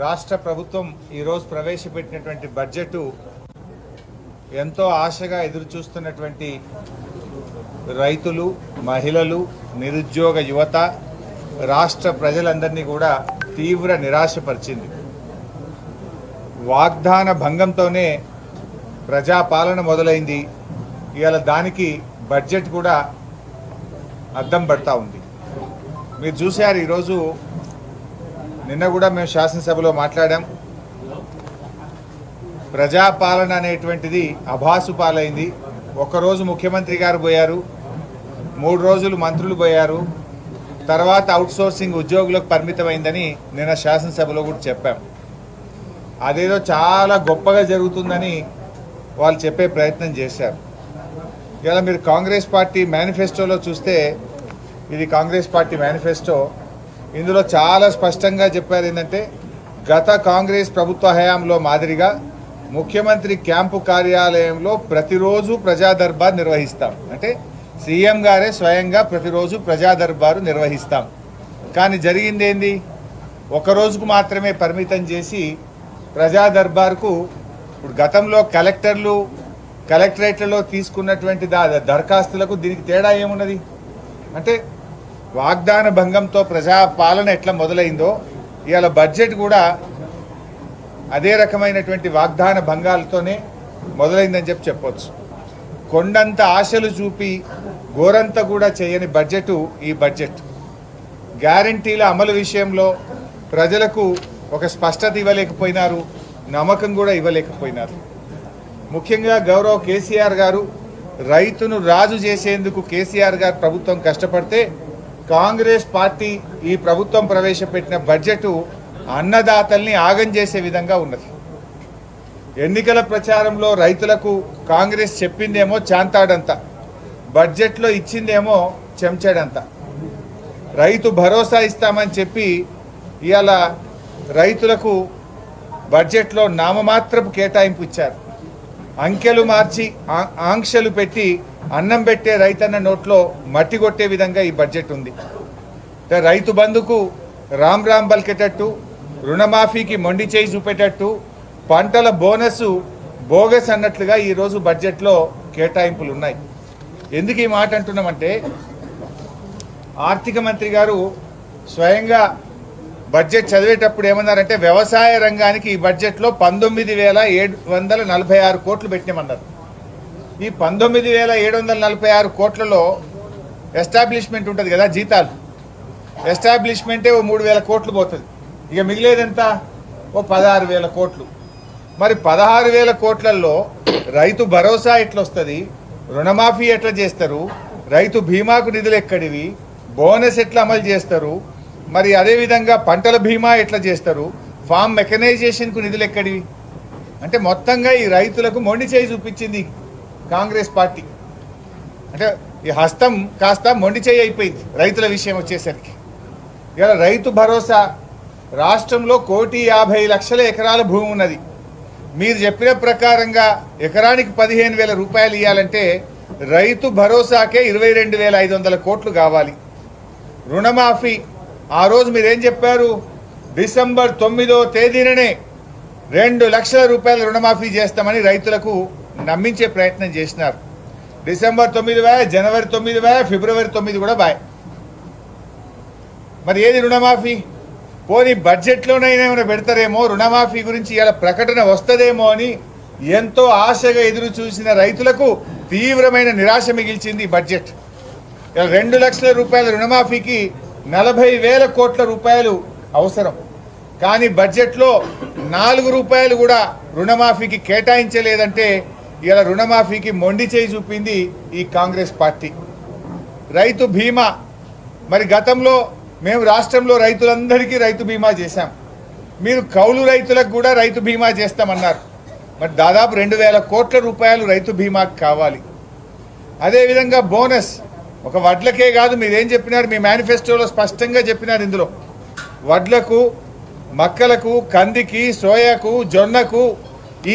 రాష్ట్ర ప్రభుత్వం ఈరోజు ప్రవేశపెట్టినటువంటి బడ్జెట్ ఎంతో ఆశగా ఎదురుచూస్తున్నటువంటి రైతులు, మహిళలు, నిరుద్యోగ యువత, రాష్ట్ర ప్రజలందరినీ కూడా తీవ్ర నిరాశపరిచింది. వాగ్దాన భంగంతోనే ప్రజాపాలన మొదలైంది. ఇవాళ దానికి బడ్జెట్ కూడా అద్దం పడతా ఉంది. మీరు చూశారు, ఈరోజు నిన్న కూడా మేము శాసనసభలో మాట్లాడాం. ప్రజాపాలన అనేటువంటిది అభాసు పాలైంది. ఒకరోజు ముఖ్యమంత్రి గారు పోయారు, 3 రోజులు మంత్రులు పోయారు, తర్వాత అవుట్సోర్సింగ్ ఉద్యోగులకు పరిమితమైందని నిన్న శాసనసభలో కూడా చెప్పాం. అదేదో చాలా గొప్పగా జరుగుతుందని వాళ్ళు చెప్పే ప్రయత్నం చేశారు. ఇలా మీరు కాంగ్రెస్ పార్టీ మేనిఫెస్టోలో చూస్తే, ఇది కాంగ్రెస్ పార్టీ మేనిఫెస్టో, ఇందులో చాలా స్పష్టంగా చెప్పారు ఏంటంటే, గత కాంగ్రెస్ ప్రభుత్వ హయాంలో మాదిరిగా ముఖ్యమంత్రి క్యాంపు కార్యాలయంలో ప్రతిరోజు ప్రజా దర్బార్ నిర్వహిస్తాం. అంటే సీఎం గారే స్వయంగా ప్రతిరోజు ప్రజా దర్బారు నిర్వహిస్తాం. కానీ జరిగింది ఏంది? ఒక రోజుకు మాత్రమే పరిమితం చేసి ప్రజా దర్బార్కు ఇప్పుడు గతంలో కలెక్టరేట్లలో తీసుకున్నటువంటి దరఖాస్తులకు దీనికి తేడా ఏమున్నది? అంటే వాగ్దాన భంగంతో ప్రజాపాలన ఎట్లా మొదలైందో ఇవాళ బడ్జెట్ కూడా అదే రకమైనటువంటి వాగ్దాన భంగాలతోనే మొదలైందని చెప్పొచ్చు. కొండంత ఆశలు చూపి గోరంత కూడా చేయని బడ్జెట్ ఈ బడ్జెట్. గ్యారంటీల అమలు విషయంలో ప్రజలకు ఒక స్పష్టత ఇవ్వలేకపోయినారు, నమ్మకం కూడా ఇవ్వలేకపోయినారు. ముఖ్యంగా గౌరవ కేసీఆర్ గారు రైతును రాజు చేసేందుకు కేసీఆర్ గారు ప్రభుత్వం కష్టపడితే, కాంగ్రెస్ పార్టీ ఈ ప్రభుత్వం ప్రవేశపెట్టిన బడ్జెట్ అన్నదాతల్ని ఆగం చేసే విధంగా ఉన్నది. ఎన్నికల ప్రచారంలో రైతులకు కాంగ్రెస్ చెప్పిందేమో చాంతాడంత, బడ్జెట్లో ఇచ్చిందేమో చెంచాడంత. రైతు భరోసా ఇస్తామని చెప్పి ఇవాళ రైతులకు బడ్జెట్లో నామమాత్రపు కేటాయింపు ఇచ్చారు. అంకెలు మార్చి ఆంక్షలు పెట్టి అన్నం పెట్టే రైతన్న నోట్లో మట్టి కొట్టే విధంగా ఈ బడ్జెట్ ఉంది. రైతు బంధుకు రామ్ రామ్ బలికేటట్టు, రుణమాఫీకి మొండి చేయి చూపేటట్టు, పంటల బోనస్ బోగస్ అన్నట్లుగా ఈరోజు బడ్జెట్లో కేటాయింపులు ఉన్నాయి. ఎందుకు ఈ మాట అంటున్నామంటే, ఆర్థిక మంత్రి గారు స్వయంగా బడ్జెట్ చదివేటప్పుడు ఏమన్నారంటే, వ్యవసాయ రంగానికి ఈ బడ్జెట్లో 19,746 కోట్లు పెట్టినామన్నారు. ఈ 19,746 కోట్లలో ఎస్టాబ్లిష్మెంట్ ఉంటుంది కదా, జీతాలు, ఎస్టాబ్లిష్మెంటే ఓ 3,000 కోట్లు పోతుంది. ఇక మిగిలేదంతా ఓ 16,000 కోట్లు. మరి 16,000 కోట్లలో రైతు భరోసా ఎట్లా వస్తుంది, రుణమాఫీ ఎట్లా చేస్తారు, రైతు బీమాకు నిధులు ఎక్కడివి, బోనస్ ఎట్లా అమలు చేస్తారు, మరి అదేవిధంగా పంటల బీమా ఎట్లా చేస్తారు, ఫామ్ మెకనైజేషన్కు నిధులు ఎక్కడివి? అంటే మొత్తంగా ఈ రైతులకు మొండి చేయి చూపించింది కాంగ్రెస్ పార్టీ. అంటే ఈ హస్తం కాస్త మొండి చేయి అయిపోయింది రైతుల విషయం వచ్చేసరికి. ఇలా రైతు భరోసా రాష్ట్రంలో 1,50,00,000 ఎకరాల భూమి ఉన్నది. మీరు చెప్పిన ప్రకారంగా ఎకరానికి 15,000 రూపాయలు ఇవ్వాలంటే రైతు భరోసాకే 22,500 కోట్లు కావాలి. రుణమాఫీ ఆ రోజు మీరేం చెప్పారు? డిసెంబర్ 9వ తేదీననే 2 లక్షల రూపాయల రుణమాఫీ చేస్తామని రైతులకు నమ్మించే ప్రయత్నం చేసినారు. డిసెంబర్ 9 బాయ్, జనవరి 9 బాయ్, ఫిబ్రవరి 9 కూడా బాయ్. మరి ఏది రుణమాఫీ? పోనీ బడ్జెట్లోనైనా ఏమైనా పెడతారేమో, రుణమాఫీ గురించి ఇలా ప్రకటన వస్తుందేమో అని ఎంతో ఆశగా ఎదురు చూసిన రైతులకు తీవ్రమైన నిరాశ మిగిల్చింది ఈ బడ్జెట్. ఇలా 2 లక్షల రూపాయల రుణమాఫీకి 40,000 కోట్ల రూపాయలు అవసరం. కానీ బడ్జెట్లో 4 రూపాయలు కూడా రుణమాఫీకి కేటాయించలేదంటే ఇలా రుణమాఫీకి మొండి చేయి చూపింది ఈ కాంగ్రెస్ పార్టీ. రైతు బీమా, మరి గతంలో మేము రాష్ట్రంలో రైతులందరికీ రైతు బీమా చేశాం. మీరు కౌలు రైతులకు కూడా రైతు బీమా చేస్తామన్నారు. మరి దాదాపు 2,000 కోట్ల రూపాయలు రైతు బీమాకి కావాలి. అదేవిధంగా బోనస్ ఒక వడ్లకే కాదు, మీరేం చెప్పినారు మీ మేనిఫెస్టోలో స్పష్టంగా చెప్పినారు. ఇందులో వడ్లకు, మక్కలకు, కందికి, సోయాకు, జొన్నకు,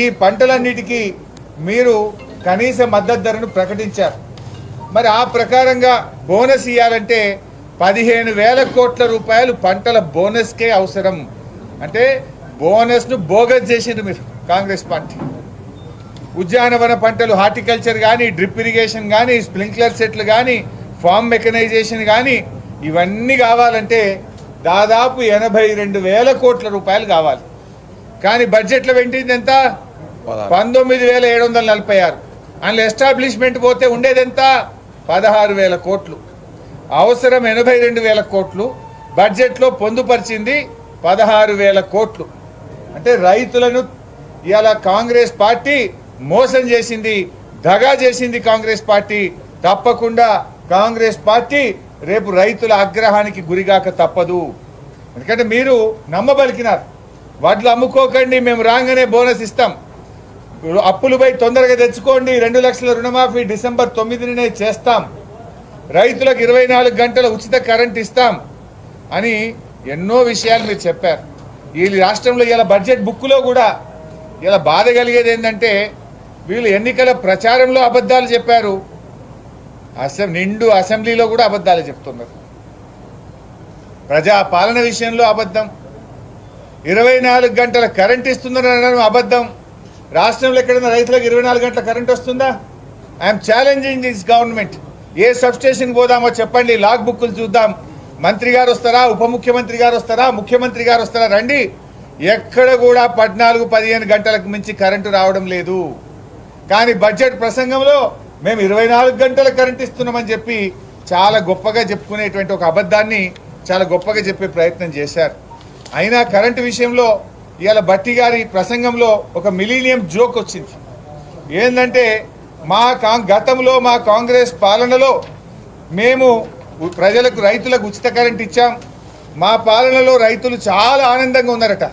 ఈ పంటలన్నిటికీ మీరు కనీస మద్దతు ధరను ప్రకటించారు. మరి ఆ ప్రకారంగా బోనస్ ఇవ్వాలంటే 15,000 కోట్ల రూపాయలు పంటల బోనస్కే అవసరం. అంటే బోనస్ను బోగస్ చేసిండ్రు మీరు కాంగ్రెస్ పార్టీ. ఉద్యానవన పంటలు హార్టికల్చర్ కానీ, డ్రిప్ ఇరిగేషన్ కానీ, స్ప్రింక్లర్ సెట్లు కానీ, ఫార్మ్ మెకనైజేషన్ కానీ ఇవన్నీ కావాలంటే దాదాపు 82,000 కోట్ల రూపాయలు కావాలి. కానీ బడ్జెట్లో పెట్టింది ఎంత? 19,746. అందులో ఎస్టాబ్లిష్మెంట్ పోతే ఉండేది ఎంత? 16,000 కోట్లు. అవసరం 82,000 కోట్లు. బడ్జెట్లో పొందుపరిచింది 16,000 కోట్లు. అంటే రైతులను ఇవాళ కాంగ్రెస్ పార్టీ మోసం చేసింది, దగా చేసింది కాంగ్రెస్ పార్టీ. తప్పకుండా కాంగ్రెస్ పార్టీ రేపు రైతుల ఆగ్రహానికి గురిగాక తప్పదు. ఎందుకంటే మీరు నమ్మబలికినారు, వడ్లు అమ్ముకోకండి, మేము రాగానే బోనస్ ఇస్తాం, అప్పులు పోయి తొందరగా తెచ్చుకోండి, 2 లక్షల రుణమాఫీ డిసెంబర్ 9నే చేస్తాం, రైతులకు 24 గంటల ఉచిత కరెంట్ ఇస్తాం అని ఎన్నో విషయాలు మీరు చెప్పారు. ఈ రాష్ట్రంలో ఇలా బడ్జెట్ బుక్లో కూడా ఇలా బాధ కలిగేది ఏంటంటే వీళ్ళు ఎన్నికల ప్రచారంలో అబద్ధాలు చెప్పారు, నిండు అసెంబ్లీలో కూడా అబద్ధాలు చెప్తున్నారు. ప్రజా పాలన విషయంలో అబద్ధం, 24 గంటల కరెంట్ ఇస్తుందని అనడం అబద్ధం. రాష్ట్రంలో ఎక్కడైనా రైతులకు 24 గంటల కరెంట్ వస్తుందా? I'm challenging this government. ఏ సబ్స్టేషన్కి పోదామో చెప్పండి, లాగ్ బుక్లు చూద్దాం. మంత్రి గారు వస్తారా, ఉప ముఖ్యమంత్రి గారు వస్తారా, ముఖ్యమంత్రి గారు వస్తారా, రండి. ఎక్కడ కూడా 14-15 గంటలకు మించి కరెంటు రావడం లేదు. కానీ బడ్జెట్ ప్రసంగంలో మేము 24 గంటల కరెంట్ ఇస్తున్నామని చెప్పి చాలా గొప్పగా చెప్పుకునేటువంటి ఒక అబద్ధాన్ని చాలా గొప్పగా చెప్పే ప్రయత్నం చేశారు. అయినా కరెంటు విషయంలో ఇవాళ భట్టి గారి ప్రసంగంలో ఒక మిలీనియం జోక్ వచ్చింది. ఏంటంటే గతంలో మా కాంగ్రెస్ పాలనలో మేము ప్రజలకు, రైతులకు ఉచిత కరెంట్ ఇచ్చాం, మా పాలనలో రైతులు చాలా ఆనందంగా ఉన్నారట.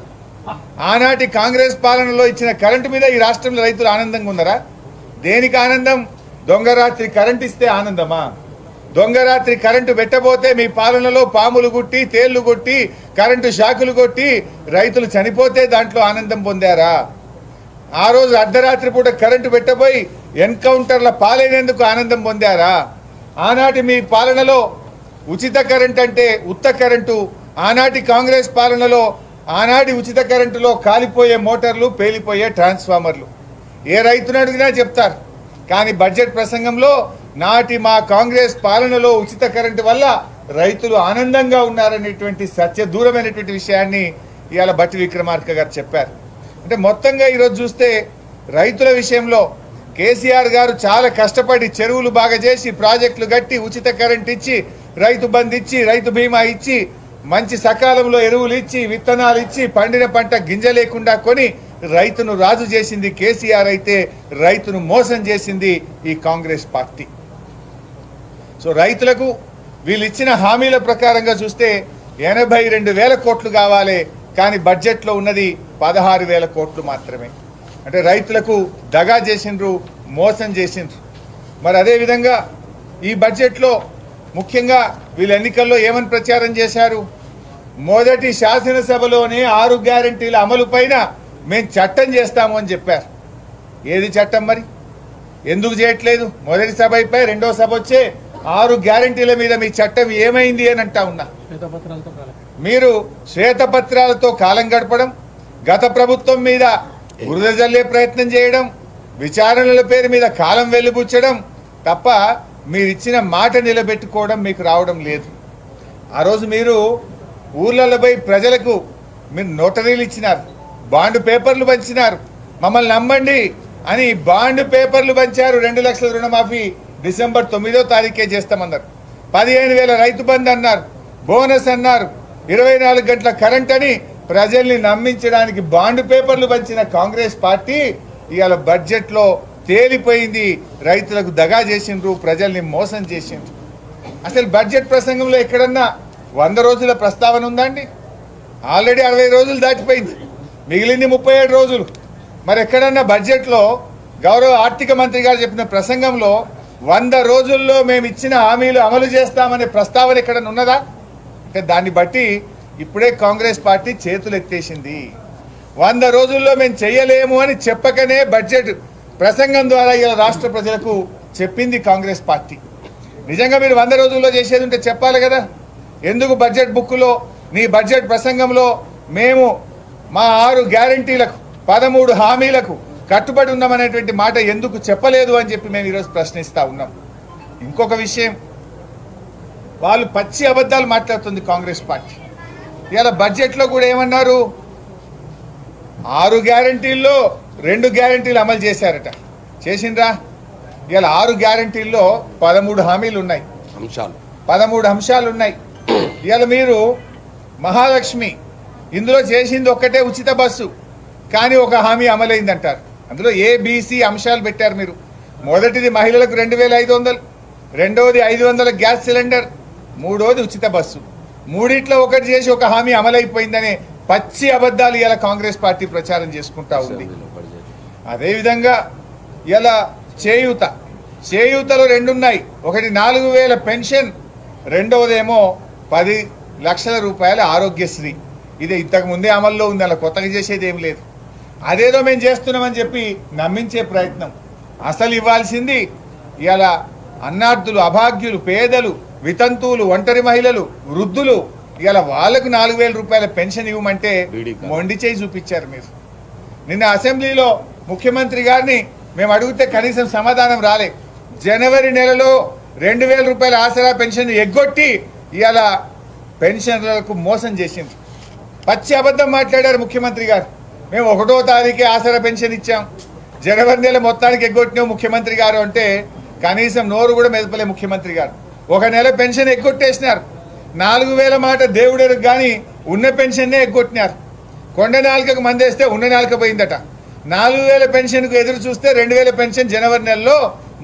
ఆనాటి కాంగ్రెస్ పాలనలో ఇచ్చిన కరెంటు మీద ఈ రాష్ట్రంలో రైతులు ఆనందంగా ఉన్నారా? దేనికి ఆనందం? దొంగరాత్రి కరెంట్ ఇస్తే ఆనందమా? దొంగరాత్రి కరెంటు పెట్టబోతే మీ పాలనలో పాములు గుట్టి, తేళ్లు కొట్టి, కరెంటు షాకులు కొట్టి రైతులు చనిపోతే దాంట్లో ఆనందం పొందారా? ఆ రోజు అర్ధరాత్రి పూట కరెంటు పెట్టబోయి ఎన్కౌంటర్ల పాలైనందుకు ఆనందం పొందారా? ఆనాటి మీ పాలనలో ఉచిత కరెంట్ అంటే ఉత్త కరెంటు, ఆనాటి కాంగ్రెస్ పాలనలో ఆనాటి ఉచిత కరెంటులో కాలిపోయే మోటార్లు, పేలిపోయే ట్రాన్స్ఫార్మర్లు. ఏ రైతును అడిగినా చెప్తారు. కానీ బడ్జెట్ ప్రసంగంలో నాటి మా కాంగ్రెస్ పాలనలో ఉచిత కరెంటు వల్ల రైతులు ఆనందంగా ఉన్నారనేటువంటి సత్య దూరమైనటువంటి విషయాన్ని ఇవాళ భట్టి విక్రమార్క గారు చెప్పారు. అంటే మొత్తంగా ఈరోజు చూస్తే రైతుల విషయంలో కేసీఆర్ గారు చాలా కష్టపడి చెరువులు బాగా చేసి, ప్రాజెక్టులు కట్టి, ఉచిత కరెంట్ ఇచ్చి, రైతు బంధు ఇచ్చి, రైతు బీమా ఇచ్చి, మంచి సకాలంలో ఎరువులు ఇచ్చి, విత్తనాలు ఇచ్చి, పండిన పంట గింజ లేకుండా కొని రైతును రాజు చేసింది కేసీఆర్ అయితే రైతును మోసం చేసింది ఈ కాంగ్రెస్ పార్టీ. సో రైతులకు వీళ్ళు ఇచ్చిన హామీల ప్రకారంగా చూస్తే 82,000 కోట్లు కావాలి, కానీ బడ్జెట్లో ఉన్నది 16,000 కోట్లు మాత్రమే. అంటే రైతులకు దగా చేసిండ్రు, మోసం చేసిండ్రు. మరి అదేవిధంగా ఈ బడ్జెట్లో ముఖ్యంగా వీళ్ళు ఎన్నికల్లో ఏమని ప్రచారం చేశారు? మొదటి శాసనసభలోనే 6 గ్యారంటీల అమలు పైన మేము చట్టం చేస్తాము అని చెప్పారు. ఏది చట్టం మరి? ఎందుకు చేయట్లేదు? మొదటి సభ అయిపోయి రెండో సభ వచ్చే 6 గ్యారంటీల మీద మీ చట్టం ఏమైంది అని అంటా ఉన్నా. మీరు శ్వేతపత్రాలతో కాలం గడపడం, గత ప్రభుత్వం మీద బురద జల్లే ప్రయత్నం చేయడం, విచారణల పేరు మీద కాలం వెలుబుచ్చడం తప్ప మీరిచ్చిన మాట నిలబెట్టుకోవడం మీకు రావడం లేదు. ఆ రోజు మీరు ఊర్లలో పోయి ప్రజలకు మీరు నోటరీలు ఇచ్చినారు, బాండ్ పేపర్లు పంచినారు, మమ్మల్ని నమ్మండి అని బాండ్ పేపర్లు పంచారు. 2 లక్షల రుణమాఫీ డిసెంబర్ 9వ తారీఖే చేస్తామన్నారు. 15,000 రైతు బంధు అన్నారు, బోనస్ అన్నారు, 24 గంటల కరెంట్ అని ప్రజల్ని నమ్మించడానికి బాండ్ పేపర్లు పంచిన కాంగ్రెస్ పార్టీ ఇవాళ బడ్జెట్లో తేలిపోయింది. రైతులకు దగా చేసిండ్రు, ప్రజల్ని మోసం చేసిండ్రు. అసలు బడ్జెట్ ప్రసంగంలో ఎక్కడన్నా 100 రోజుల ప్రస్తావన ఉందండి? ఆల్రెడీ 60 రోజులు దాటిపోయింది, మిగిలింది 37 రోజులు. మరి ఎక్కడన్నా బడ్జెట్లో గౌరవ ఆర్థిక మంత్రి గారు చెప్పిన ప్రసంగంలో 100 రోజుల్లో మేము ఇచ్చిన హామీలు అమలు చేస్తామనే ప్రస్తావన ఎక్కడన్నా ఉన్నదా? అంటే దాన్ని బట్టి ఇప్పుడే కాంగ్రెస్ పార్టీ చేతులు ఎత్తేసింది. 100 రోజుల్లో మేము చేయలేము అని చెప్పకనే బడ్జెట్ ప్రసంగం ద్వారా ఇలా రాష్ట్ర ప్రజలకు చెప్పింది కాంగ్రెస్ పార్టీ. నిజంగా మీరు 100 రోజుల్లో చేసేది ఉంటే చెప్పాలి కదా. ఎందుకు బడ్జెట్ బుక్లో, నీ బడ్జెట్ ప్రసంగంలో మేము మా 6 గ్యారంటీలకు 13 హామీలకు కట్టుబడి ఉన్నామనేటువంటి మాట ఎందుకు చెప్పలేదు అని చెప్పి మేము ఈరోజు ప్రశ్నిస్తూ ఉన్నాం. ఇంకొక విషయం, వాళ్ళు పచ్చి అబద్ధాలు మాట్లాడుతుంది కాంగ్రెస్ పార్టీ. ఇవాళ బడ్జెట్లో కూడా ఏమన్నారు, 6 గ్యారంటీల్లో 2 గ్యారంటీలు అమలు చేశారట. చేసిండ్రా? ఇవాళ 6 గ్యారంటీల్లో 13 హామీలు ఉన్నాయి, 13 అంశాలు ఉన్నాయి. ఇవాళ మీరు మహాలక్ష్మి ఇందులో చేసింది ఒక్కటే ఉచిత బస్సు, కానీ ఒక హామీ అమలైందంటారు. అందులో ఏబిసి అంశాలు పెట్టారు మీరు. మొదటిది మహిళలకు 2500, రెండవది 500 గ్యాస్ సిలిండర్, మూడోది ఉచిత బస్సు. మూడిట్లో ఒకటి చేసి ఒక హామీ అమలైపోయిందనే పచ్చి అబద్ధాలు ఇలా కాంగ్రెస్ పార్టీ ప్రచారం చేసుకుంటా ఉంది. అదేవిధంగా ఇలా చేయూతలో 2 ఉన్నాయి. ఒకటి 4000 పెన్షన్, రెండవదేమో 10 లక్షల రూపాయల ఆరోగ్యశ్రీ. ఇది ఇంతకు ముందే అమల్లో ఉంది, అలా కొత్తగా చేసేది ఏం లేదు. అదేదో మేము చేస్తున్నామని చెప్పి నమ్మించే ప్రయత్నం. అసలు ఇవ్వాల్సింది ఇలా అన్నార్థులు, అభాగ్యులు, పేదలు, వితంతువులు, ఒంటరి మహిళలు, వృద్ధులు, ఇలా వాళ్ళకు 4000 రూపాయల పెన్షన్ ఇవ్వమంటే మొండి చేయి చూపించారు మీరు. నిన్న అసెంబ్లీలో ముఖ్యమంత్రి గారిని మేము అడిగితే కనీసం సమాధానం రాలే. జనవరి నెలలో 2000 రూపాయల ఆసరా పెన్షన్ ఎగ్గొట్టి ఇలా పెన్షన్లకు మోసం చేసింది. పచ్చి అబద్ధం మాట్లాడారు ముఖ్యమంత్రి గారు. మేము 1వ తారీఖే ఆసరా పెన్షన్ ఇచ్చాం, జనవరి నెల మొత్తానికి ఎగ్గొట్టినాం ముఖ్యమంత్రి గారు అంటే కనీసం నోరు కూడా మెదపలే ముఖ్యమంత్రి గారు. 1 నెల పెన్షన్ ఎగ్గొట్టేసినారు. 4000 మాట దేవుడు కానీ ఉన్న పెన్షన్నే ఎగ్గొట్టినారు. కొండ నాలుకకు మందేస్తే ఉన్న నాలుక పోయిందట. 4000 పెన్షన్కు ఎదురు చూస్తే 2000 పెన్షన్ జనవరి నెలలో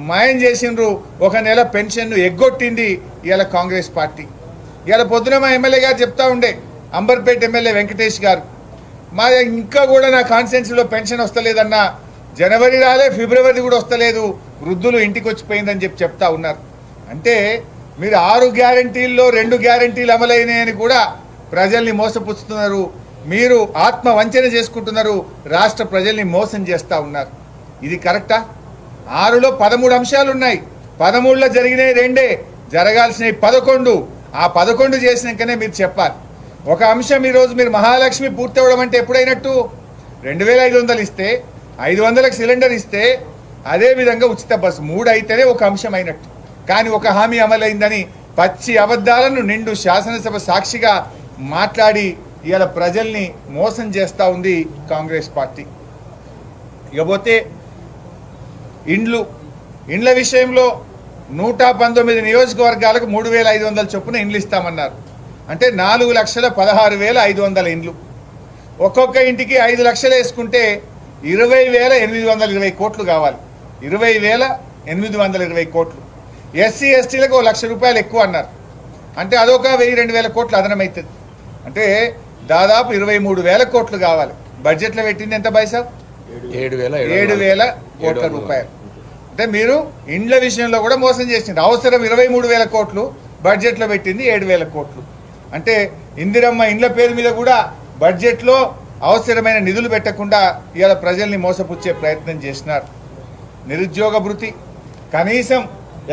మాయం చేసిండ్రు. 1 నెల పెన్షన్ను ఎగ్గొట్టింది ఇలా కాంగ్రెస్ పార్టీ. ఇలా పొద్దున మా ఎమ్మెల్యే గారు చెప్తా ఉండే, అంబర్పేట ఎమ్మెల్యే వెంకటేష్ గారు, మా ఇంకా కూడా నా కాన్స్టిట్యున్సీలో పెన్షన్ వస్తలేదన్నా, జనవరి రాలే, ఫిబ్రవరి కూడా వస్తలేదు, వృద్ధులు ఇంటికి వచ్చిపోయిందని చెప్పి చెప్తా ఉన్నారు. అంటే మీరు 6 గ్యారంటీల్లో 2 గ్యారంటీలు అమలైనాయని కూడా ప్రజల్ని మోసపుచ్చుతున్నారు. మీరు ఆత్మ వంచన చేసుకుంటున్నారు, రాష్ట్ర ప్రజల్ని మోసం చేస్తూ ఉన్నారు. ఇది కరెక్టా? 6లో 13 అంశాలు ఉన్నాయి, 13లో జరిగినాయి 2, జరగాల్సినవి 11. ఆ 11 చేసినాకనే మీరు చెప్పాలి. ఒక అంశం ఈరోజు మీరు మహాలక్ష్మి పూర్తి అవ్వడం అంటే ఎప్పుడైనట్టు? 2500 ఇస్తే, 500లకు సిలిండర్ ఇస్తే, అదేవిధంగా ఉచిత బస్సు 3 అయితేనే ఒక అంశం అయినట్టు. కానీ ఒక హామీ అమలైందని పచ్చి అబద్ధాలను నిండు శాసనసభ సాక్షిగా మాట్లాడి ఇవాళ ప్రజల్ని మోసం చేస్తూ ఉంది కాంగ్రెస్ పార్టీ. ఇకపోతే ఇండ్ల విషయంలో 119 నియోజకవర్గాలకు 3500 చొప్పున ఇండ్లు ఇస్తామన్నారు. అంటే 4,16,500 ఇండ్లు. ఒక్కొక్క ఇంటికి 5 లక్షలు వేసుకుంటే 20,820 కోట్లు కావాలి. 20,820 కోట్లు. ఎస్సీ ఎస్టీలకు 1 లక్ష రూపాయలు ఎక్కువ అన్నారు. అంటే అదొక 1,000-2,000 కోట్లు అదనమవుతుంది. అంటే దాదాపు 23,000 కోట్లు కావాలి. బడ్జెట్లో పెట్టింది ఎంత పైసా? 7,000 కోట్ల రూపాయలు. అంటే మీరు ఇండ్ల విషయంలో కూడా మోసం చేసింది. అవసరం 23,000 కోట్లు, బడ్జెట్లో పెట్టింది 7,000 కోట్లు. అంటే ఇందిరమ్మ ఇండ్ల పేరు మీద కూడా బడ్జెట్లో అవసరమైన నిధులు పెట్టకుండా ఇవాళ ప్రజల్ని మోసపుచ్చే ప్రయత్నం చేసినారు. నిరుద్యోగ భృతి, కనీసం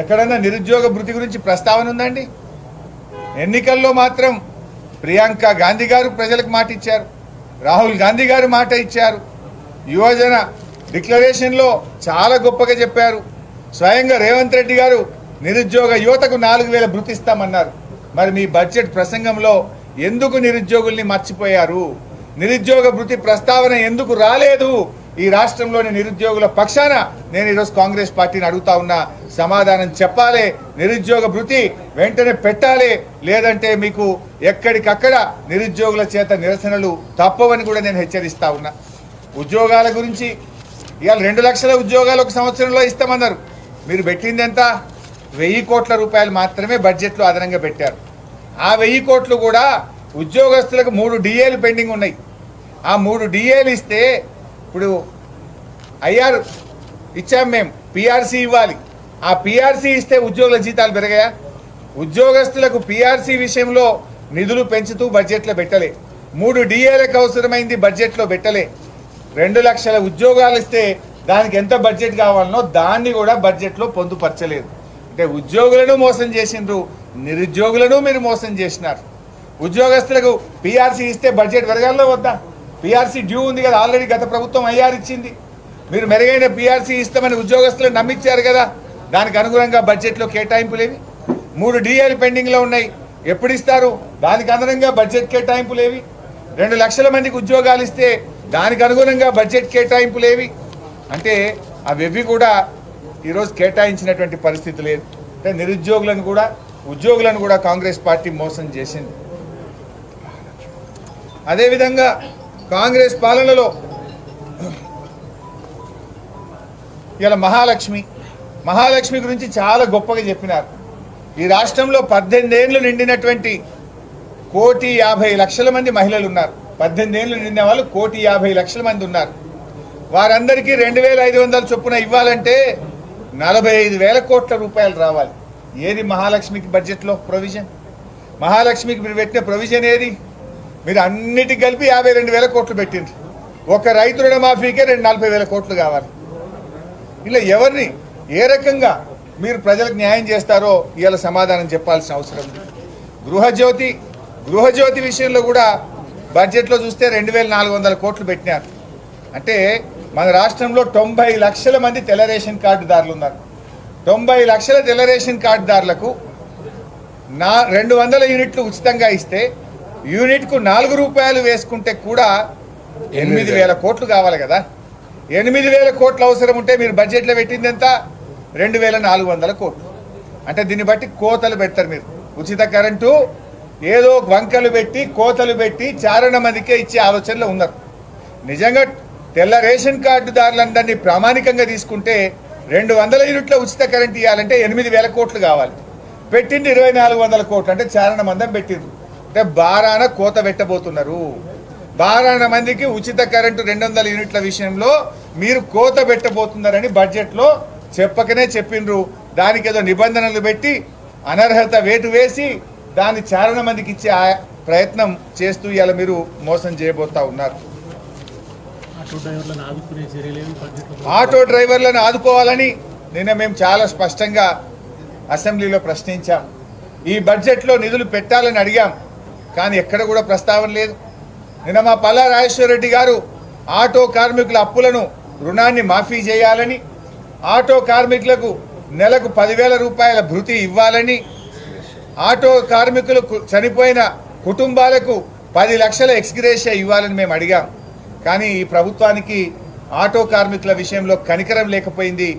ఎక్కడన్నా నిరుద్యోగ భృతి గురించి ప్రస్తావన ఉందండి? ఎన్నికల్లో మాత్రం ప్రియాంక గాంధీ గారు ప్రజలకు మాట ఇచ్చారు, రాహుల్ గాంధీ గారు మాట ఇచ్చారు, యువజన డిక్లరేషన్లో చాలా గొప్పగా చెప్పారు. స్వయంగా రేవంత్ రెడ్డి గారు నిరుద్యోగ యువతకు 4,000 భృతి ఇస్తామన్నారు. మరి మీ బడ్జెట్ ప్రసంగంలో ఎందుకు నిరుద్యోగుల్ని మర్చిపోయారు? నిరుద్యోగ భృతి ప్రస్తావన ఎందుకు రాలేదు? ఈ రాష్ట్రంలోని నిరుద్యోగుల పక్షాన నేను ఈరోజు కాంగ్రెస్ పార్టీని అడుగుతా ఉన్నా, సమాధానం చెప్పాలి. నిరుద్యోగ భృతి వెంటనే పెట్టాలి, లేదంటే మీకు ఎక్కడికక్కడ నిరుద్యోగుల చేత నిరసనలు తప్పవని కూడా నేను హెచ్చరిస్తా ఉన్నా. ఉద్యోగాల గురించి ఇవాళ 2 లక్షల ఉద్యోగాలు ఒక సంవత్సరంలో ఇస్తామన్నారు. మీరు పెట్టింది ఎంత? 1000 కోట్ల రూపాయలు మాత్రమే బడ్జెట్లో అదనంగా పెట్టారు. ఆ 1000 కోట్లు కూడా ఉద్యోగస్తులకు 3 డిఏలు పెండింగ్ ఉన్నాయి. ఆ 3 డిఏలు ఇస్తే, ఇప్పుడు ఐఆర్ ఇచ్చాం మేము, పిఆర్సీ ఇవ్వాలి. ఆ పిఆర్సీ ఇస్తే ఉద్యోగుల జీతాలు పెరిగాయా? ఉద్యోగస్తులకు పిఆర్సీ విషయంలో నిధులు పెంచుతూ బడ్జెట్లో పెట్టలే. 3 డిఏలకు అవసరమైంది బడ్జెట్లో పెట్టలే. 2 లక్షల ఉద్యోగాలు ఇస్తే దానికి ఎంత బడ్జెట్ కావాలనో దాన్ని కూడా బడ్జెట్లో పొందుపరచలేదు. అంటే ఉద్యోగులను మోసం చేసిండ్రు, నిరుద్యోగులను మీరు మోసం చేసినారు. ఉద్యోగస్తులకు పిఆర్సీ ఇస్తే బడ్జెట్ పెరగాలో వద్దా? పిఆర్సీ డ్యూ ఉంది కదా, ఆల్రెడీ గత ప్రభుత్వం ఐఆర్ ఇచ్చింది. మీరు మెరుగైన పిఆర్సీ ఇస్తామని ఉద్యోగస్తులు నమ్మించారు కదా, దానికి అనుగుణంగా బడ్జెట్లో కేటాయింపులేవి. 3 డిఏలు పెండింగ్లో ఉన్నాయి, ఎప్పుడు ఇస్తారు? దానికి అనుగుణంగా బడ్జెట్ కేటాయింపులేవి. 2 లక్షల మందికి ఉద్యోగాలు ఇస్తే దానికి అనుగుణంగా బడ్జెట్ కేటాయింపులేవి. అంటే అవి కూడా ఈరోజు కేటాయించినటువంటి పరిస్థితి లేదు. అంటే నిరుద్యోగులను కూడా ఉద్యోగులను కూడా కాంగ్రెస్ పార్టీ మోసం చేసింది. అదేవిధంగా కాంగ్రెస్ పాలనలో ఇలా మహాలక్ష్మి గురించి చాలా గొప్పగా చెప్పినారు. ఈ రాష్ట్రంలో 18 ఏళ్ళు నిండినటువంటి 1,50,00,000 మంది మహిళలు ఉన్నారు. 18 ఏళ్ళు నిండిన వాళ్ళు 1,50,00,000 మంది ఉన్నారు. వారందరికీ 2,500 చొప్పున ఇవ్వాలంటే 45,000 కోట్ల రూపాయలు రావాలి. ఏది మహాలక్ష్మికి బడ్జెట్లో ప్రొవిజన్? మహాలక్ష్మికి మీరు పెట్టిన ప్రొవిజన్ ఏది? మీరు అన్నిటికి కలిపి 52,000 కోట్లు పెట్టిండ్రు. ఒక రైతు రుణమాఫీకే 40,000 కోట్లు కావాలి. ఇలా ఎవరిని ఏ రకంగా మీరు ప్రజలకు న్యాయం చేస్తారో ఇవాళ సమాధానం చెప్పాల్సిన అవసరం ఉంది. గృహజ్యోతి విషయంలో కూడా బడ్జెట్లో చూస్తే 2,400 కోట్లు పెట్టినారు. అంటే మన రాష్ట్రంలో 90 లక్షల మంది తెల్ల రేషన్ కార్డుదారులు ఉన్నారు. 90 లక్షల తెల్ల రేషన్ కార్డుదారులకు 200 యూనిట్లు ఉచితంగా ఇస్తే యూనిట్కు 4 రూపాయలు వేసుకుంటే కూడా 8,000 కోట్లు కావాలి కదా. 8,000 కోట్లు అవసరం ఉంటే మీరు బడ్జెట్లో పెట్టింది ఎంత? 2,400 కోట్లు. అంటే దీన్ని బట్టి కోతలు పెడతారు మీరు. ఉచిత కరెంటు ఏదో వంకలు పెట్టి కోతలు పెట్టి చారణ మందికే ఇచ్చే ఆలోచనలో ఉన్నారు. నిజంగా తెల్ల రేషన్ కార్డుదారులందరినీ ప్రామాణికంగా తీసుకుంటే 200 యూనిట్ల ఉచిత కరెంట్ ఇవ్వాలంటే 8,000 కోట్లు కావాలి. పెట్టింది 2,400 కోట్లు. అంటే చారణ మందం పెట్టిండ్రు. అంటే బారాన కోత పెట్టబోతున్నారు. బారాన మందికి ఉచిత కరెంటు 200 యూనిట్ల విషయంలో మీరు కోత పెట్టబోతున్నారని బడ్జెట్లో చెప్పకనే చెప్పిండ్రు. దానికి ఏదో నిబంధనలు పెట్టి అనర్హత వేటు వేసి దాన్ని చారణ మందికి ఇచ్చే ప్రయత్నం చేస్తూ ఇలా మీరు మోసం చేయబోతా ఉన్నారు. ఆటో డ్రైవర్లను ఆదుకోవాలని నిన్న మేము చాలా స్పష్టంగా అసెంబ్లీలో ప్రశ్నించాం. ఈ బడ్జెట్లో నిధులు పెట్టాలని అడిగాం, కానీ ఎక్కడ కూడా ప్రస్తావన లేదు. నిన్న మా పల్లా రాజేశ్వర రెడ్డి గారు ఆటో కార్మికుల అప్పులను రుణాన్ని మాఫీ చేయాలని, ఆటో కార్మికులకు నెలకు 10,000 రూపాయల భృతి ఇవ్వాలని, ఆటో కార్మికులు చనిపోయిన కుటుంబాలకు 10 లక్షల ఎక్స్గ్రేషియా ఇవ్వాలని మేము అడిగాం. కానీ ఈ ప్రభుత్వానికి ఆటో కార్మికుల విషయంలో కనికరం లేకపోయింది.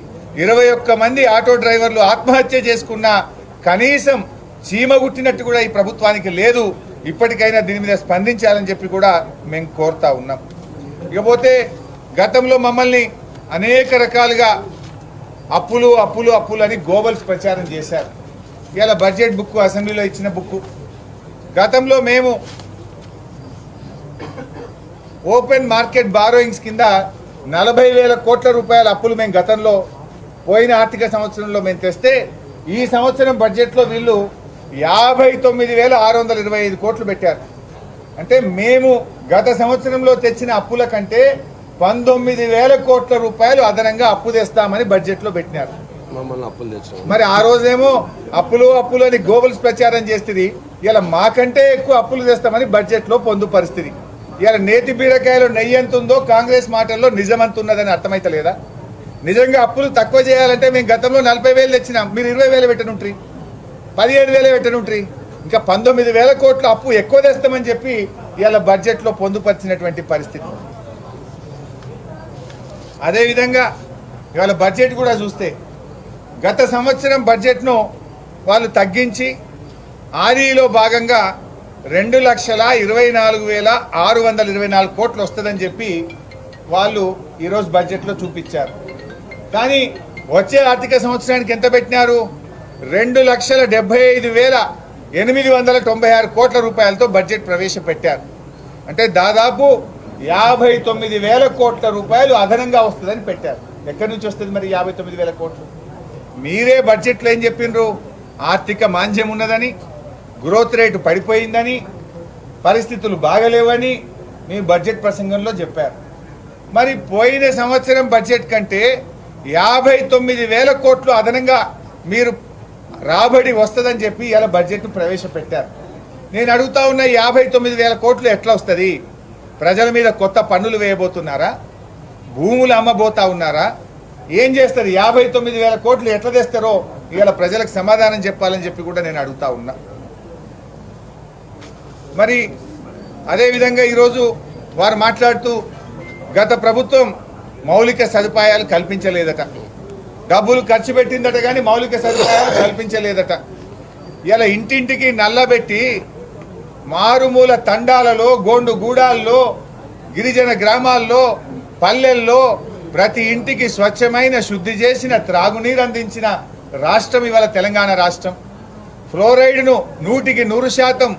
21 మంది ఆటో డ్రైవర్లు ఆత్మహత్య చేసుకున్న కనీసం చీమగుట్టినట్టు కూడా ఈ ప్రభుత్వానికి లేదు. ఇప్పటికైనా దీని మీద స్పందించాలని చెప్పి కూడా మేము కోరుతా ఉన్నాం. ఇకపోతే గతంలో మమ్మల్ని అనేక రకాలుగా అప్పులు అప్పులు అప్పులు అని గోబల్స్ ప్రచారం చేశారు. ఇలా బడ్జెట్ బుక్ అసెంబ్లీలో ఇచ్చిన బుక్, గతంలో మేము ఓపెన్ మార్కెట్ బారోయింగ్స్ కింద 40,000 కోట్ల రూపాయల అప్పులు మేము గతంలో పోయిన ఆర్థిక సంవత్సరంలో మేము తెస్తే ఈ సంవత్సరం బడ్జెట్లో వీళ్ళు 59,625 కోట్లు పెట్టారు. అంటే మేము గత సంవత్సరంలో తెచ్చిన అప్పుల కంటే 19,000 కోట్ల రూపాయలు అదనంగా అప్పు తెస్తామని బడ్జెట్లో పెట్టినారు. మరి ఆ రోజేమో అప్పులు అప్పులు అని గోబల్స్ ప్రచారం చేస్తుంది. ఇలా మాకంటే ఎక్కువ అప్పులు తెస్తామని బడ్జెట్లో పొందుపరిస్థితి. ఇలా నేతి బీరకాయలో నెయ్యి ఎంత ఉందో కాంగ్రెస్ మాటల్లో నిజమంత ఉన్నదని అర్థమైతలేదా? నిజంగా అప్పులు తక్కువ చేయాలంటే మేము గతంలో 40,000 తెచ్చినాం, మీరు 20,000 పెట్టనుంట్రీ, 15,000 పెట్టనుంట్రీ, ఇంకా 19,000 కోట్ల అప్పు ఎక్కువ తెస్తామని చెప్పి ఇలా బడ్జెట్లో పొందుపరిచినటువంటి పరిస్థితి. అదేవిధంగా ఇవాళ బడ్జెట్ కూడా చూస్తే గత సంవత్సరం బడ్జెట్ను వాళ్ళు తగ్గించి ఆర్ఈలో భాగంగా 2,24,624 కోట్లు వస్తుందని చెప్పి వాళ్ళు ఈరోజు బడ్జెట్లో చూపించారు. కానీ వచ్చే ఆర్థిక సంవత్సరానికి ఎంత పెట్టినారు? 2,75,896 కోట్ల రూపాయలతో బడ్జెట్ ప్రవేశపెట్టారు. అంటే దాదాపు 59,000 కోట్ల రూపాయలు అదనంగా వస్తుందని పెట్టారు. ఎక్కడి నుంచి వస్తుంది మరి 59,000 కోట్లు? మీరే బడ్జెట్లో ఏం చెప్పిండ్రు? ఆర్థిక మాంద్యం ఉన్నదని, గ్రోత్ రేటు పడిపోయిందని, పరిస్థితులు బాగలేవని మీ బడ్జెట్ ప్రసంగంలో చెప్పారు. మరి పోయిన సంవత్సరం బడ్జెట్ కంటే 59,000 కోట్లు అదనంగా మీరు రాబడి వస్తుందని చెప్పి ఇలా బడ్జెట్ను ప్రవేశపెట్టారు. నేను అడుగుతా ఉన్న 59,000 కోట్లు ఎట్లా వస్తుంది? ప్రజల మీద కొత్త పన్నులు వేయబోతున్నారా? భూములు అమ్మబోతా ఉన్నారా? ఏం చేస్తారు? 59,000 కోట్లు ఎట్లా తెస్తారో ఇవాళ ప్రజలకు సమాధానం చెప్పాలని చెప్పి కూడా నేను అడుగుతా ఉన్నా. మరి అదేవిధంగా ఈరోజు వారు మాట్లాడుతూ గత ప్రభుత్వం మౌలిక సదుపాయాలు కల్పించలేదట, డబ్బులు ఖర్చు పెట్టిందట కానీ మౌలిక సదుపాయాలు కల్పించలేదట. ఇలా ఇంటింటికి నల్లబెట్టి మారుమూల తండాలలో, గోండు గూడాల్లో, గిరిజన గ్రామాల్లో, పల్లెల్లో ప్రతి ఇంటికి స్వచ్ఛమైన శుద్ధి చేసిన త్రాగునీరు అందించిన రాష్ట్రం ఇవాళ తెలంగాణ రాష్ట్రం. ఫ్లోరైడ్ను 100%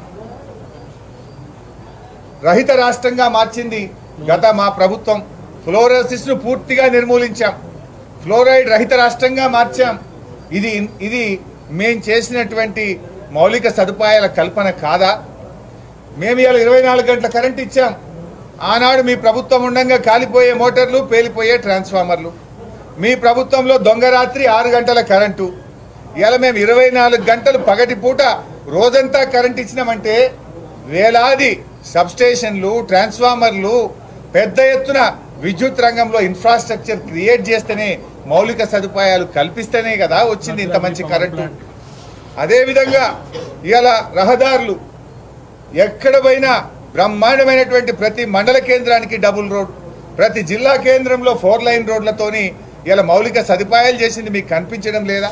రహిత రాష్ట్రంగా మార్చింది గత మా ప్రభుత్వం. ఫ్లోరోసిస్ను పూర్తిగా నిర్మూలించాం, ఫ్లోరైడ్ రహిత రాష్ట్రంగా మార్చాం. ఇది మేం చేసినటువంటి మౌలిక సదుపాయాల కల్పన కాదా? మేము ఇవాళ 24 గంటల కరెంట్ ఇచ్చాం. ఆనాడు మీ ప్రభుత్వం ఉండగా కాలిపోయే మోటార్లు, పేలిపోయే ట్రాన్స్ఫార్మర్లు. మీ ప్రభుత్వంలో దొంగరాత్రి 6 గంటల కరెంటు. ఇవాళ మేము 24 గంటలు పగటిపూట రోజంతా కరెంట్ ఇచ్చినామంటే వేలాది సబ్స్టేషన్లు, ట్రాన్స్ఫార్మర్లు, పెద్ద ఎత్తున విద్యుత్ రంగంలో ఇన్ఫ్రాస్ట్రక్చర్ క్రియేట్ చేస్తేనే, మౌలిక సదుపాయాలు కల్పిస్తేనే కదా వచ్చింది ఇంత మంచి కరెంటు. అదేవిధంగా ఇవాళ రహదారులు ఎక్కడ పోయినా బ్రహ్మాండమైనటువంటి ప్రతి మండల కేంద్రానికి డబుల్ రోడ్, ప్రతి జిల్లా కేంద్రంలో 4 లైన్ రోడ్లతోని ఇలా మౌలిక సదుపాయాలు చేసింది మీకు కనిపించడం లేదా?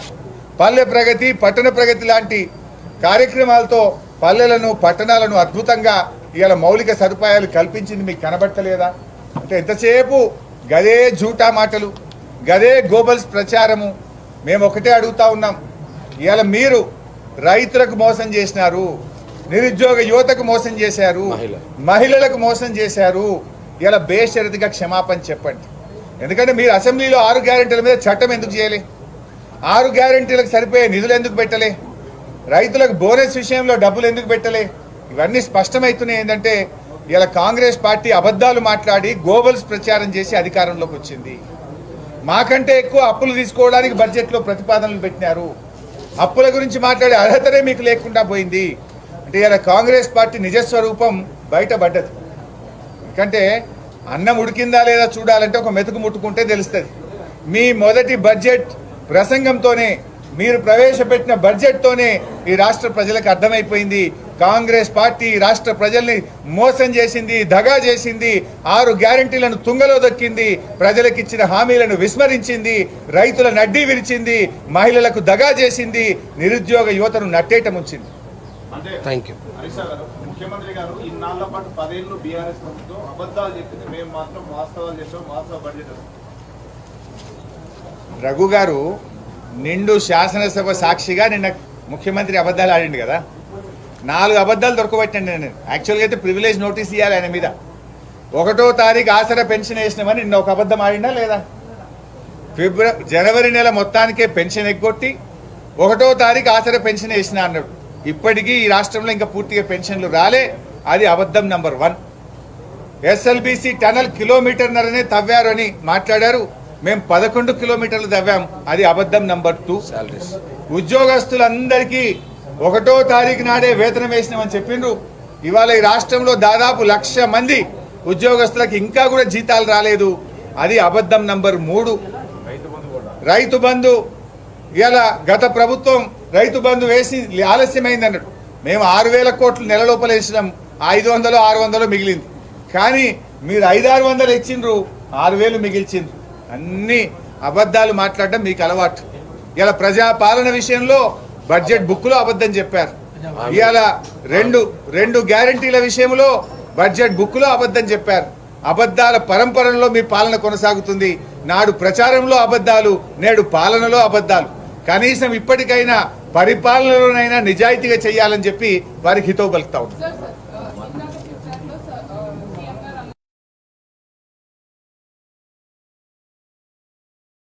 పల్లె ప్రగతి, పట్టణ ప్రగతి లాంటి కార్యక్రమాలతో పల్లెలను, పట్టణాలను అద్భుతంగా ఇలా మౌలిక సదుపాయాలు కల్పించింది మీకు కనబట్టలేదా? అంటే ఎంతసేపు గదే జూటా మాటలు, గదే గోబల్స్ ప్రచారము. మేము ఒకటే అడుగుతా ఉన్నాం, ఇవాళ మీరు రైతులకు మోసం చేసినారు, నిరుద్యోగ యువతకు మోసం చేశారు, మహిళలకు మోసం చేశారు. ఇలా బేషరతుగా క్షమాపణ చెప్పండి. ఎందుకంటే మీరు అసెంబ్లీలో 6 గ్యారెంటీల మీద చట్టం ఎందుకు చేయలే? 6 గ్యారెంటీలకు సరిపోయే నిధులు ఎందుకు పెట్టలే? రైతులకు బోనస్ విషయంలో డబ్బులు ఎందుకు పెట్టలే? ఇవన్నీ స్పష్టమవుతున్నాయి. ఏంటంటే ఇలా కాంగ్రెస్ పార్టీ అబద్ధాలు మాట్లాడి గోబల్స్ ప్రచారం చేసి అధికారంలోకి వచ్చింది. మాకంటే ఎక్కువ అప్పులు తీసుకోవడానికి బడ్జెట్లో ప్రతిపాదనలు పెట్టినారు. అప్పుల గురించి మాట్లాడే అర్హతనే మీకు లేకుండా పోయింది. అంటే ఇలా కాంగ్రెస్ పార్టీ నిజస్వరూపం బయటపడ్డది. ఎందుకంటే అన్నం ఉడికిందా లేదా చూడాలంటే ఒక మెతుకు ముట్టుకుంటే తెలుస్తుంది. మీ మొదటి బడ్జెట్ ప్రసంగంతోనే, మీరు ప్రవేశపెట్టిన బడ్జెట్తోనే ఈ రాష్ట్ర ప్రజలకు అర్థమైపోయింది కాంగ్రెస్ పార్టీ రాష్ట్ర ప్రజల్ని మోసం చేసింది, దగా చేసింది, 6 గ్యారెంటీలను తుంగలో దొక్కింది, ప్రజలకు ఇచ్చిన హామీలను విస్మరించింది, రైతుల నడ్డీ విరిచింది, మహిళలకు దగా చేసింది, నిరుద్యోగ యువతను నట్టేట ముంచింది. Thank you. ముఖ్యమంత్రి గారు ఇన్నాళ్ల పాటు 10 ఏళ్ళు బీఆర్ఎస్ ప్రభుత్వం అబద్ధాలు చెప్పింది, మేము మాత్రం వాస్తవాలు చేసాం, వాస్తవ బడ్జెట్. రఘు గారు నిండు శాసనసభ సాక్షిగా నిన్న ముఖ్యమంత్రి అబద్ధాలు ఆడిండు కదా. 4 అబద్ధాలు దొరకబట్టండి. నేను యాక్చువల్గా అయితే ప్రివిలేజ్ నోటీస్ ఇవ్వాలి ఆయన మీద. 1వ తారీఖు ఆసరా పెన్షన్ వేసినామని నిన్న ఒక అబద్ధం ఆడిందా లేదా? జనవరి నెల మొత్తానికే పెన్షన్ ఎగ్గొట్టి 1వ తారీఖు ఆసరా పెన్షన్ వేసినా అన్నాడు. ఇప్పటికీ ఈ రాష్ట్రంలో ఇంకా పూర్తిగా పెన్షన్లు రాలే. అది అబద్ధం నంబర్ 1. ఎస్ఎల్బీసీ టనల్ కిలోమీటర్నరనే తవ్వారు అని మాట్లాడారు. మేము 11 కిలోమీటర్లు తవ్వాం. అది అబద్ధం నంబర్ 2. ఉద్యోగస్తులందరికీ 1వ తారీఖు నాడే వేతనం వేసినామని చెప్పిండ్రు. ఇవాళ ఈ రాష్ట్రంలో దాదాపు 1,00,000 మంది ఉద్యోగస్తులకు ఇంకా కూడా జీతాలు రాలేదు. అది అబద్ధం నంబర్ 3. రైతు బంధు ఇలా గత ప్రభుత్వం రైతు బంధు వేసి ఆలస్యమైంది అన్నాడు. మేము 6,000 కోట్లు నెల లోపల వేసినాం, 500 600 మిగిలింది. కానీ మీరు 500-600 ఇచ్చిండ్రు, 6,000 మిగిల్చిండ్రు. అన్ని అబద్ధాలు మాట్లాడడం మీకు అలవాటు. ఇలా ప్రజాపాలన విషయంలో బడ్జెట్ బుక్లో అబద్ధం చెప్పారు. ఇవాళ రెండు గ్యారంటీల విషయంలో బడ్జెట్ బుక్లో అబద్ధం చెప్పారు. అబద్ధాల పరంపరలో మీ పాలన కొనసాగుతుంది. నాడు ప్రచారంలో అబద్ధాలు, నేడు పాలనలో అబద్ధాలు. కనీసం ఇప్పటికైనా పరిపాలనలోనైనా నిజాయితీగా చేయాలని చెప్పి వారికి హితవు పలుకుతా ఉంది.